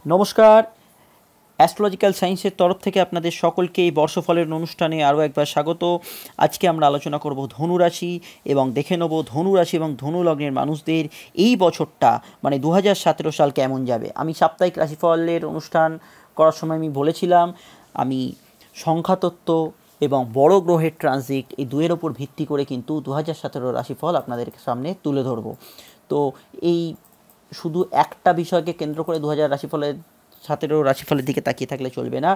নমস্কার, অ্যাস্ট্রোলজিক্যাল সায়েন্সের তরফ থেকে আপনাদের সকলকে এই বর্ষফলের অনুষ্ঠানে আরও একবার স্বাগত। আজকে আমরা আলোচনা করব ধনুরাশি এবং দেখে নেব ধনুরাশি এবং ধনু লগ্নের মানুষদের এই বছরটা মানে 2017 সাল কেমন যাবে। আমি সাপ্তাহিক রাশিফলের অনুষ্ঠান করার সময় আমি বলেছিলাম আমি সংখ্যাতত্ত্ব এবং বড় গ্রহের ট্রানজিট এই দুয়ের ওপর ভিত্তি করে কিন্তু 2017 রাশিফল আপনাদের সামনে তুলে ধরব। তো এই শুধু একটা বিষয়কে কেন্দ্র করে 2017 রাশিফলের দিকে তাকিয়ে থাকলে চলবে না।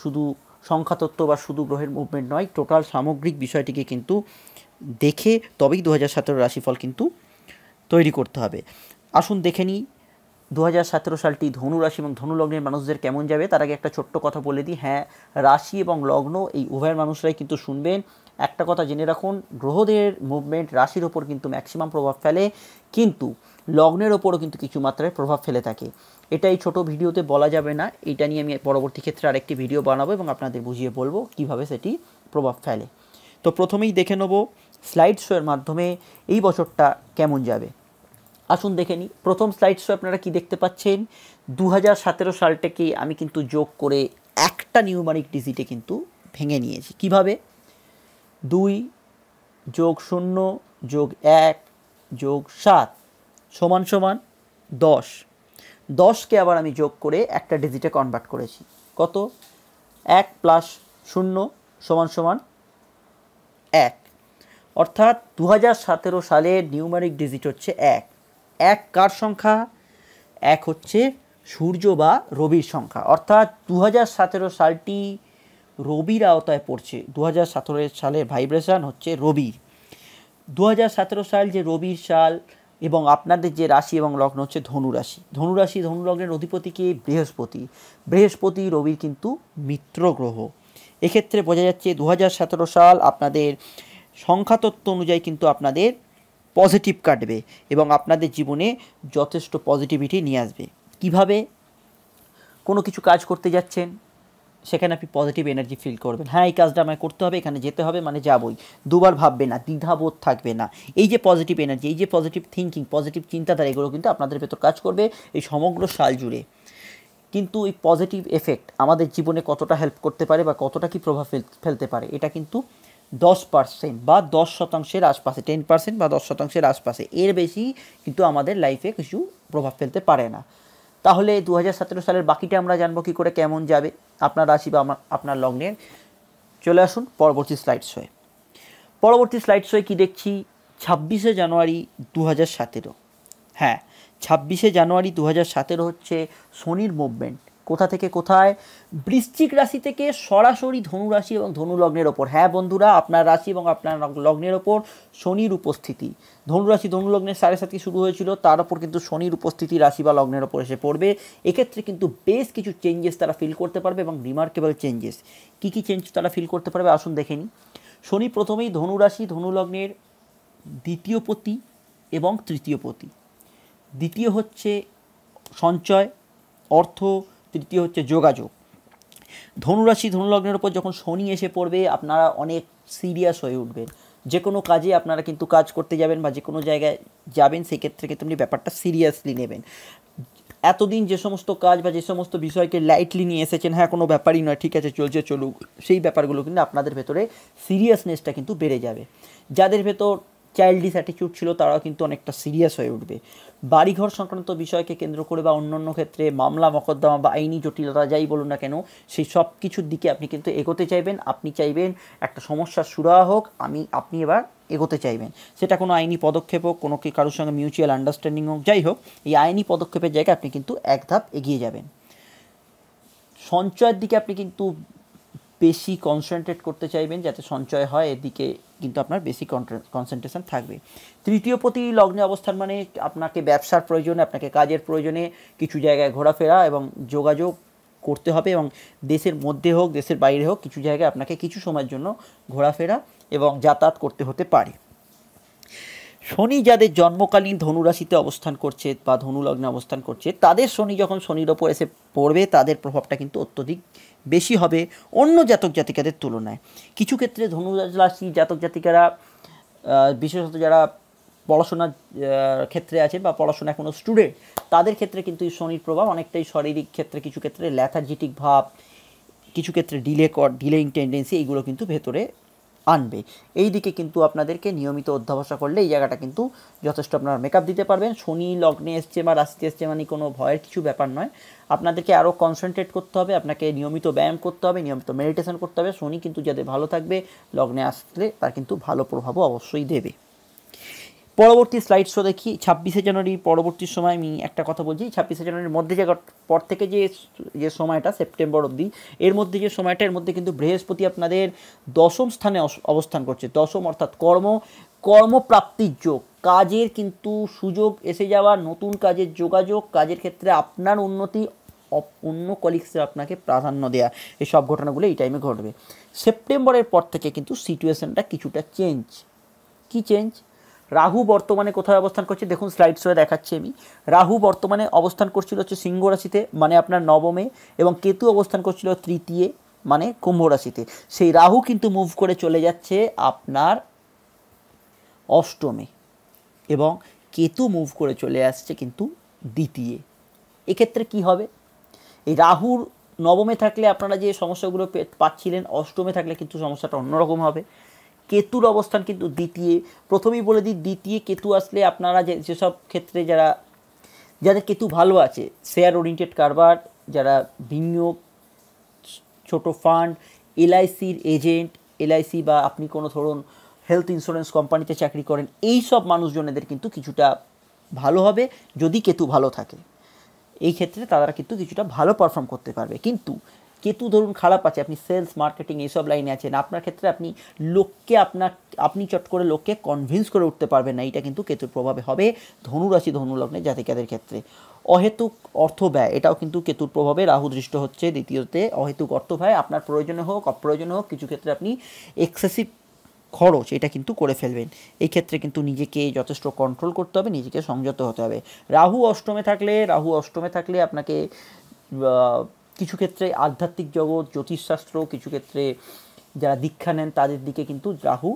শুধু সংখ্যাতত্ত্ব বা শুধু গ্রহের মুভমেন্ট নয়, টোটাল সামগ্রিক বিষয়টিকে কিন্তু দেখে তবেই 2017 রাশিফল কিন্তু তৈরি করতে হবে। আসুন দেখে নিই 2017 সালটি ধনু রাশি এবং ধনু লগ্নের মানুষদের কেমন যাবে। তার আগে একটা ছোট্ট কথা বলে দিই, হ্যাঁ, রাশি এবং লগ্ন এই উভয়ের মানুষরাই কিন্তু শুনবেন। একটা কথা জেনে রাখুন, গ্রহদের মুভমেন্ট রাশির ওপর কিন্তু ম্যাক্সিমাম প্রভাব ফেলে, কিন্তু লগ্নের ওপরও কিন্তু কিছু মাত্রায় প্রভাব ফেলে থাকে। এটা এই ছোটো ভিডিওতে বলা যাবে না, এটা নিয়ে আমি পরবর্তী ক্ষেত্রে আরেকটি ভিডিও বানাবো এবং আপনাদের বুঝিয়ে বলবো কীভাবে সেটি প্রভাব ফেলে। তো প্রথমেই দেখে নেব স্লাইড শোয়ের মাধ্যমে এই বছরটা কেমন যাবে। আসুন দেখে নিই। প্রথম স্লাইড শো আপনারা কি দেখতে পাচ্ছেন, 2017 সালটাকে আমি কিন্তু যোগ করে একটা নিউমারিক ডিজিটে কিন্তু ভেঙে নিয়েছি। কিভাবে? 2 যোগ 0 যোগ 1 যোগ 7 সমান সমান 10। 10কে আবার আমি যোগ করে একটা ডিজিটে কনভার্ট করেছি। কত? 1 প্লাস 0 সমান সমান 1। অর্থাৎ 2017 সালের নিউমারিক ডিজিট হচ্ছে 1। 1 কার সংখ্যা? 1 হচ্ছে সূর্য বা রবির সংখ্যা। অর্থাৎ 2017 সালটি রবির আওতায় পড়ছে। 2017 সালের ভাইব্রেশন হচ্ছে রবির। 2017 সাল যে রবির সাল এবং আপনাদের যে রাশি এবং লগ্ন হচ্ছে ধনুরাশি। ধনুরাশি ধনু লগ্নের অধিপতিকে বৃহস্পতি। বৃহস্পতি রবির কিন্তু মিত্র গ্রহ। এক্ষেত্রে বোঝা যাচ্ছে 2017 সাল আপনাদের সংখ্যাতত্ত্ব অনুযায়ী কিন্তু আপনাদের পজিটিভ কাটবে এবং আপনাদের জীবনে যথেষ্ট পজিটিভিটি নিয়ে আসবে। কিভাবে? কোনো কিছু কাজ করতে যাচ্ছেন, সেখানে আপনি পজিটিভ এনার্জি ফিল করবেন। হ্যাঁ, এই কাজটা আমায় করতে হবে, এখানে যেতে হবে, মানে যাবই। দুবার ভাববে না, দ্বিধাবোধ থাকবে না। এই যে পজিটিভ এনার্জি, এই যে পজিটিভ থিঙ্কিং, পজিটিভ চিন্তাধারা, এগুলো কিন্তু আপনাদের ভেতর কাজ করবে এই সমগ্র সাল জুড়ে। কিন্তু এই পজিটিভ এফেক্ট আমাদের জীবনে কতটা হেল্প করতে পারে বা কতটা কি প্রভাব ফেলতে পারে, এটা কিন্তু 10% বা 10% আশপাশে, 10% বা 10% আশপাশে, এর বেশি কিন্তু আমাদের লাইফে কিছু প্রভাব ফেলতে পারে না। তাহলে 2017 সালের বাকিটা আমরা জানবো কী করে কেমন যাবে আপনার রাশি বা আপনার লগ্নের। চলে আসুন পরবর্তী স্লাইড শোয়ে। পরবর্তী স্লাইড শোয়ে কী দেখছি? 26শে জানুয়ারি 2017। হ্যাঁ, 26শে জানুয়ারি 2017 হচ্ছে শনির মুভমেন্ট। কোথা থেকে কোথায়? বৃশ্চিক রাশি থেকে সরাসরি ধনু রাশি এবং ধনু লগ্নের ওপর। হ্যাঁ বন্ধুরা, আপনার রাশি এবং আপনার লগ্নের ওপর শনির উপস্থিতি। ধনু রাশি ধনু লগ্নের 7:30 শুরু হয়েছিল, তার ওপর কিন্তু শনির উপস্থিতি রাশি বা লগ্নের ওপর এসে পড়বে। এক্ষেত্রে কিন্তু বেশ কিছু চেঞ্জেস তারা ফিল করতে পারবে এবং রিমার্কেবল চেঞ্জেস। কী কী চেঞ্জ তারা ফিল করতে পারবে আসুন দেখে নিই। শনি প্রথমেই ধনু রাশি ধনু লগ্নের দ্বিতীয় পতি এবং তৃতীয় পতি। দ্বিতীয় হচ্ছে সঞ্চয়, অর্থ, তৃতীয় হচ্ছে যোগাযোগ। ধনুরাশি ধনুলগ্নের ওপর যখন শনি এসে পড়বে, আপনারা অনেক সিরিয়াস হয়ে উঠবেন। যে কোনো কাজে আপনারা কিন্তু কাজ করতে যাবেন বা যে কোনো জায়গায় যাবেন, সেক্ষেত্রে কিন্তু আপনি ব্যাপারটা সিরিয়াসলি নেবেন। এতদিন যে সমস্ত কাজ বা যে সমস্ত বিষয়কে লাইটলি নিয়ে এসেছেন, হ্যাঁ কোনো ব্যাপারই নয়, ঠিক আছে চলছে চলুক, সেই ব্যাপারগুলো কিন্তু আপনাদের ভেতরে সিরিয়াসনেসটা কিন্তু বেড়ে যাবে। যাদের ভেতর চাইল্ডিশ অ্যাটিটিউড ছিল, তারাও কিন্তু অনেকটা সিরিয়াস হয়ে উঠবে। বাড়িঘর সংক্রান্ত বিষয়কে কেন্দ্র করে বা অন্যান্য ক্ষেত্রে মামলা মকদ্দমা বা আইনি জটিলতা যাই বলুন না কেন, সেই সব কিছুর দিকে আপনি কিন্তু এগোতে চাইবেন। আপনি চাইবেন একটা সমস্যার সুরাহা হোক, আপনি এবার এগোতে চাইবেন। সেটা কোনো আইনি পদক্ষেপ হোক, কোনো কি কারোর সঙ্গে মিউচুয়াল আন্ডারস্ট্যান্ডিং হোক, যাই হোক, এই আইনি পদক্ষেপের জায়গায় আপনি কিন্তু এক ধাপ এগিয়ে যাবেন। সঞ্চয়ের দিকে আপনি কিন্তু বেশি কনসেন্ট্রেট করতে চাইবেন, যাতে সঞ্চয় হয়, এদিকে কিন্তু আপনার বেশি কনসেন্ট্রেশন থাকবে। তৃতীয় পতি লগ্নে অবস্থান মানে আপনাকে ব্যবসার প্রয়োজনে, আপনাকে কাজের প্রয়োজনে কিছু জায়গায় ঘোরাফেরা এবং যোগাযোগ করতে হবে, এবং দেশের মধ্যে হোক দেশের বাইরে হোক, কিছু জায়গায় আপনাকে কিছু সময়ের জন্য ঘোরাফেরা এবং যাতায়াত করতে হতে পারে। শনি যাদের জন্মকালীন ধনুরাশিতে অবস্থান করছে বা ধনুলগ্নে অবস্থান করছে, তাদের শনি যখন শনির ওপর এসে পড়বে, তাদের প্রভাবটা কিন্তু অত্যধিক বেশি হবে অন্য জাতক জাতিকাদের তুলনায়। কিছু ক্ষেত্রে ধনুরাশি জাতক জাতিকারা, বিশেষত যারা পড়াশোনার ক্ষেত্রে আছে বা পড়াশোনা কোনো স্টুডেন্ট, তাদের ক্ষেত্রে কিন্তু এই শনির প্রভাব অনেকটাই শারীরিক ক্ষেত্রে, কিছু ক্ষেত্রে ল্যাথার্জিটিক ভাব, কিছু ক্ষেত্রে ডিলেইং টেন্ডেন্সি, এইগুলো কিন্তু ভেতরে আনবে। এই দিকে কিন্তু আপনাদেরকে নিয়মিত অধ্যাবসা করলে এই জায়গাটা কিন্তু যথেষ্ট আপনারা মেকআপ দিতে পারবেন। শনি লগ্নে এসছে বা রাশিতে এসছে মানে কোনো ভয়ের কিছু ব্যাপার নয়, আপনাদেরকে আরও কনসেন্ট্রেট করতে হবে, আপনাকে নিয়মিত ব্যায়াম করতে হবে, নিয়মিত মেডিটেশন করতে হবে। শনি কিন্তু যাদের ভালো থাকবে লগ্নে আসলে তার কিন্তু ভালো প্রভাবও অবশ্যই দেবে। পরবর্তী স্লাইডসও দেখি। 26শে জানুয়ারি পরবর্তী সময় আমি একটা কথা বলছি, 26শে জানুয়ারির মধ্যে যে পর থেকে যে সময়টা সেপ্টেম্বর অবধি, এর মধ্যে যে সময়টা, এর মধ্যে কিন্তু বৃহস্পতি আপনাদের দশম স্থানে অবস্থান করছে। দশম অর্থাৎ কর্মপ্রাপ্তির যোগ, কাজের কিন্তু সুযোগ এসে যাওয়া, নতুন কাজের যোগাযোগ, কাজের ক্ষেত্রে আপনার উন্নতি, অন্য কলিগসরা আপনাকে প্রাধান্য দেওয়া, এই সব ঘটনাগুলো এই টাইমে ঘটবে। সেপ্টেম্বরের পর থেকে কিন্তু সিচুয়েশানটা কিছুটা চেঞ্জ। কি চেঞ্জ? রাহু বর্তমানে কোথায় অবস্থান করছে দেখুন, স্লাইডসে দেখাচ্ছি আমি। রাহু বর্তমানে অবস্থান করছিল হচ্ছে সিংহ রাশিতে, মানে আপনার নবমে, এবং কেতু অবস্থান করছিল তৃতীয় মানে কুম্ভ রাশিতে। সেই রাহু কিন্তু মুভ করে চলে যাচ্ছে আপনার অষ্টমে, এবং কেতু মুভ করে চলে আসছে কিন্তু দ্বিতীয়। এক্ষেত্রে কি হবে? এই রাহুর নবমে থাকলে আপনারা যে সমস্যাগুলো পাচ্ছিলেন, অষ্টমে থাকলে কিন্তু সমস্যাটা অন্যরকম হবে। কেতুর অবস্থান কিন্তু দ্বিতীয়। প্রথমেই বলে দিই, দ্বিতীয় কেতু আসলে আপনারা যেসব ক্ষেত্রে যাদের কেতু ভালো আছে, শেয়ার ওরিয়েন্টেড কারবার, যারা বিনিয়োগ, ছোট ফান্ড, এলআইসির এজেন্ট, এলআইসি বা আপনি কোনো ধরুন হেলথ ইন্স্যুরেন্স কোম্পানিতে চাকরি করেন, এই সব মানুষজনেদের কিন্তু কিছুটা ভালো হবে যদি কেতু ভালো থাকে। এই ক্ষেত্রে তারা কিন্তু কিছুটা ভালো পারফর্ম করতে পারবে। কিন্তু কেতু ধরুন খারাপ আছে, আপনি সেলস মার্কেটিং এইসব লাইনে আছেন, আপনার ক্ষেত্রে আপনি চট করে লোককে কনভিন্স করে উঠতে পারবেন না, এইটা কিন্তু কেতুর প্রভাবে হবে ধনুরাশি ধনুলগ্নে জাতিকাদের ক্ষেত্রে। অহেতুক অর্থ ব্যয়, এটাও কিন্তু কেতুর প্রভাবে রাহু দৃষ্ট হচ্ছে দ্বিতীয়তে। অহেতুক অর্থ ব্যয় আপনার প্রয়োজনে হোক অপ্রয়োজনে হোক, কিছু ক্ষেত্রে আপনি এক্সেসিভ খরচ এটা কিন্তু করে ফেলবেন। এই ক্ষেত্রে কিন্তু নিজেকে যথেষ্ট কন্ট্রোল করতে হবে, নিজেকে সংযত হতে হবে। রাহু অষ্টমে থাকলে আপনাকে কিছু ক্ষেত্রে আধ্যাত্মিক জগৎ, জ্যোতিষশাস্ত্র, কিছু ক্ষেত্রে যারা দীক্ষা নেন তাদের দিকে কিন্তু রাহু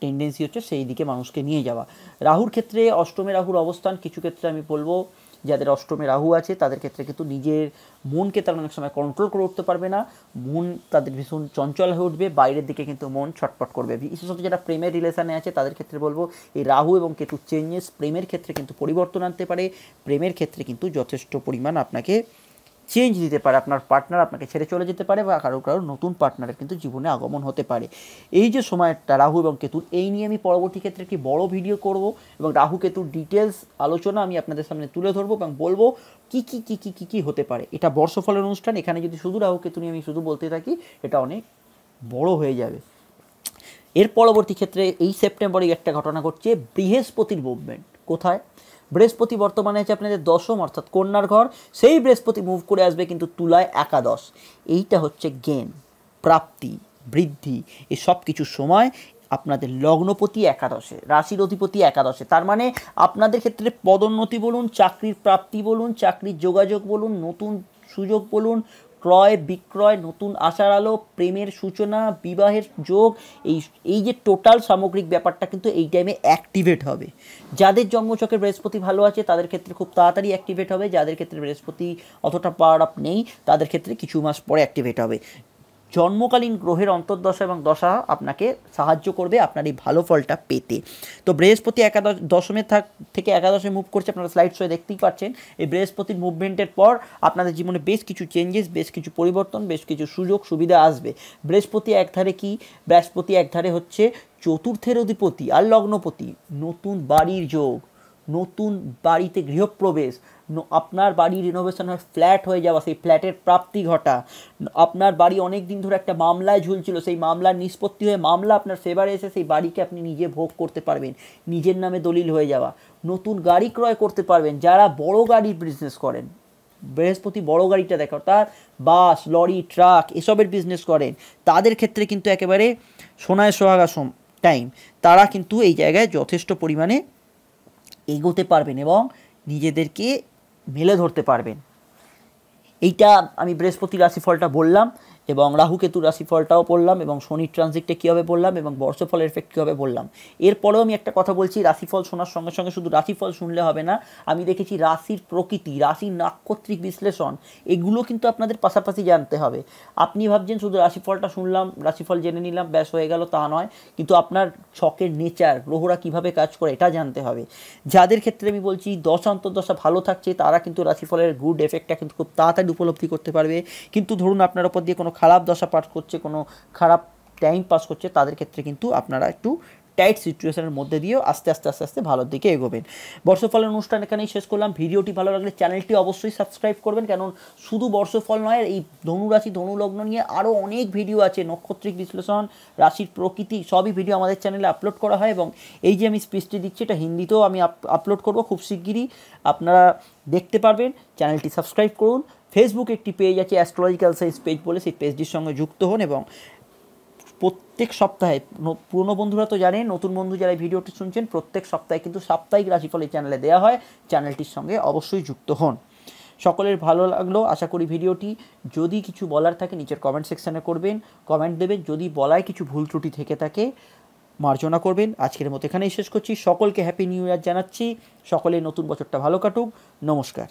টেন্ডেন্সি হচ্ছে সেই দিকে মানুষকে নিয়ে যাওয়া। রাহুর ক্ষেত্রে অষ্টমে রাহুর অবস্থান, কিছু ক্ষেত্রে আমি বলবো যাদের অষ্টমে রাহু আছে তাদের ক্ষেত্রে কিন্তু নিজের মনকে তারা অনেক সময় কন্ট্রোল করে উঠতে পারবে না, মন তাদের ভীষণ চঞ্চল হয়ে উঠবে, বাইরের দিকে কিন্তু মন ছটপট করবে। বিশেষত যারা প্রেমের রিলেশানে আছে তাদের ক্ষেত্রে বলবো এই রাহু এবং কেতু চেঞ্জেস প্রেমের ক্ষেত্রে কিন্তু পরিবর্তন আনতে পারে, প্রেমের ক্ষেত্রে কিন্তু যথেষ্ট পরিমাণ আপনাকে চেঞ্জ দিতে পারে। আপনার পার্টনার আপনাকে ছেড়ে চলে যেতে পারে বা কারো নতুন পার্টনারের কিন্তু জীবনে আগমন হতে পারে। এই যে সময়টা রাহু এবং কেতুর, এই নিয়ে আমি পরবর্তী ক্ষেত্রে একটি বড় ভিডিও করব এবং রাহু কেতুর ডিটেলস আলোচনা আমি আপনাদের সামনে তুলে ধরবো এবং বলবো কী হতে পারে। এটা বর্ষফলের অনুষ্ঠান, এখানে যদি শুধু রাহু কেতু নিয়ে আমি শুধু বলতে থাকি এটা অনেক বড় হয়ে যাবে। এর পরবর্তী ক্ষেত্রে এই সেপ্টেম্বরে একটা ঘটনা ঘটছে, বৃহস্পতির মুভমেন্ট। কোথায়? বৃহস্পতি বর্তমানে আছে আপনাদের দশম অর্থাৎ কন্যার ঘর, সেই বৃহস্পতি মুভ করে আসবে কিন্তু তুলায় একাদশ। এইটা হচ্ছে জ্ঞান, প্রাপ্তি, বৃদ্ধি, এই সব কিছুর সময় আপনাদের লগ্নপতি একাদশে, রাশির অধিপতি একাদশে। তার মানে আপনাদের ক্ষেত্রে পদোন্নতি বলুন, চাকরির প্রাপ্তি বলুন, চাকরির যোগাযোগ বলুন, নতুন সুযোগ বলুন, ক্রয় বিক্রয়, নতুন আশার আলো, প্রেমের সূচনা, বিবাহের যোগ, এই যে টোটাল সামগ্রিক ব্যাপারটা কিন্তু এই টাইমে অ্যাক্টিভেট হবে। যাদের জন্মছকে বৃহস্পতি ভালো আছে তাদের ক্ষেত্রে খুব তাড়াতাড়ি অ্যাক্টিভেট হবে, যাদের ক্ষেত্রে বৃহস্পতি অতটা পাওয়ার আপ নেই তাদের ক্ষেত্রে কিছু মাস পরে অ্যাক্টিভেট হবে। জন্মকালীন গ্রহের অন্তর্দশা এবং দশা আপনাকে সাহায্য করবে আপনার এই ভালো ফলটা পেতে। তো বৃহস্পতি দশমে থেকে একাদশে মুভ করছে, আপনারা স্লাইড শোয়ে দেখতেই পাচ্ছেন। এই বৃহস্পতির মুভমেন্টের পর আপনাদের জীবনে বেশ কিছু চেঞ্জেস, বেশ কিছু পরিবর্তন, বেশ কিছু সুযোগ সুবিধা আসবে। বৃহস্পতি একধারে কি? বৃহস্পতি একধারে হচ্ছে চতুর্থের অধিপতি আর লগ্নপতি, নতুন বাড়ির যোগ, নতুন বাড়িতে গৃহপ্রবেশ, আপনার বাড়ি রিনোভেশন হয়ে ফ্ল্যাট হয়ে যাওয়া, সেই ফ্ল্যাটের প্রাপ্তি ঘটা, আপনার বাড়ি অনেক দিন ধরে একটা মামলায় ঝুলছিল, সেই মামলার নিষ্পত্তি হয়ে মামলা আপনার ফেভারে এসে সেই বাড়িকে আপনি নিজে ভোগ করতে পারবেন, নিজের নামে দলিল হয়ে যাওয়া, নতুন গাড়ি ক্রয় করতে পারবেন। যারা বড় গাড়ির বিজনেস করেন, বৃহস্পতি বড় গাড়িটা দেখো, তার বাস, লরি, ট্রাক এসবের বিজনেস করেন, তাদের ক্ষেত্রে কিন্তু একেবারে সোনায় সোহাগা টাইম। তারা কিন্তু এই জায়গায় যথেষ্ট পরিমাণে এগোতে পারবেন এবং নিজেদেরকে মেলে ধরতে পারবেন। এইটা আমি বৃহস্পতি রাশিফলটা বললাম। এবং রাহু কেতু রাশিফলটাও পড়লাম এবং শনির ট্রানজিটটা কীভাবে বললাম এবং বর্ষফলের এফেক্ট কীভাবে বললাম। এরপরেও আমি একটা কথা বলছি, রাশিফল শোনার সঙ্গে সঙ্গে শুধু রাশিফল শুনলে হবে না, আমি দেখেছি রাশির প্রকৃতি, রাশির নাক্ষত্রিক বিশ্লেষণ, এগুলো কিন্তু আপনাদের পাশাপাশি জানতে হবে। আপনি ভাবছেন শুধু রাশিফলটা শুনলাম, রাশিফল জেনে নিলাম, ব্যাস হয়ে গেল, তা নয়, কিন্তু আপনার ছকের নেচার, গ্রহরা কীভাবে কাজ করে এটা জানতে হবে। যাদের ক্ষেত্রে আমি বলছি দশা অন্তর্দশা ভালো থাকছে তারা কিন্তু রাশিফলের গুড এফেক্টটা কিন্তু খুব তাড়াতাড়ি উপলব্ধি করতে পারবে। কিন্তু ধরুন আপনার ওপর দিয়ে কোনো খারাপ দশা পাস করছে, কোনো খারাপ টাইম পাস করছে, তাদের ক্ষেত্রে কিন্তু আপনারা একটু টাইট সিচুয়েশনের মধ্যে দিয়েও আস্তে আস্তে আস্তে আস্তে ভালোর দিকে এগোবেন। বর্ষফলের অনুষ্ঠান এখানেই শেষ করলাম। ভিডিওটি ভালো লাগলে চ্যানেলটি অবশ্যই সাবস্ক্রাইব করবেন, কারণ শুধু বর্ষফল নয়, এই ধনুরাশি ধনুলগ্ন নিয়ে আরও অনেক ভিডিও আছে, নক্ষত্রিক বিশ্লেষণ, রাশির প্রকৃতি, সবই ভিডিও আমাদের চ্যানেলে আপলোড করা হয়। এবং এই যে আমি স্পিচটি দিচ্ছি এটা হিন্দিতেও আমি আপলোড করব খুব শিগগিরই, আপনারা দেখতে পারবেন। চ্যানেলটি সাবস্ক্রাইব করুন। ফেসবুক একটি পেজ আছে অ্যাস্ট্রোলজিক্যাল সায়েন্স পেজ বলে, সেই পেজটির সঙ্গে যুক্ত হন এবং প্রত্যেক সপ্তাহে, পুরনো বন্ধুরা তো জানেন, নতুন বন্ধু যারা ভিডিওটি শুনছেন, প্রত্যেক সপ্তাহে কিন্তু সাপ্তাহিক রাশিফল এই চ্যানেলে দেওয়া হয়, চ্যানেলটির সঙ্গে অবশ্যই যুক্ত হন। সকলের ভালো লাগলো আশা করি ভিডিওটি। যদি কিছু বলার থাকে নিচের কমেন্ট সেকশানে করবেন, কমেন্ট দেবেন। যদি বলায় কিছু ভুল ত্রুটি থেকে থাকে মার্জনা করবেন। আজকের মতো এখানেই শেষ করছি। সকলকে হ্যাপি নিউ ইয়ার জানাচ্ছি। সকলের নতুন বছরটা ভালো কাটুক। নমস্কার।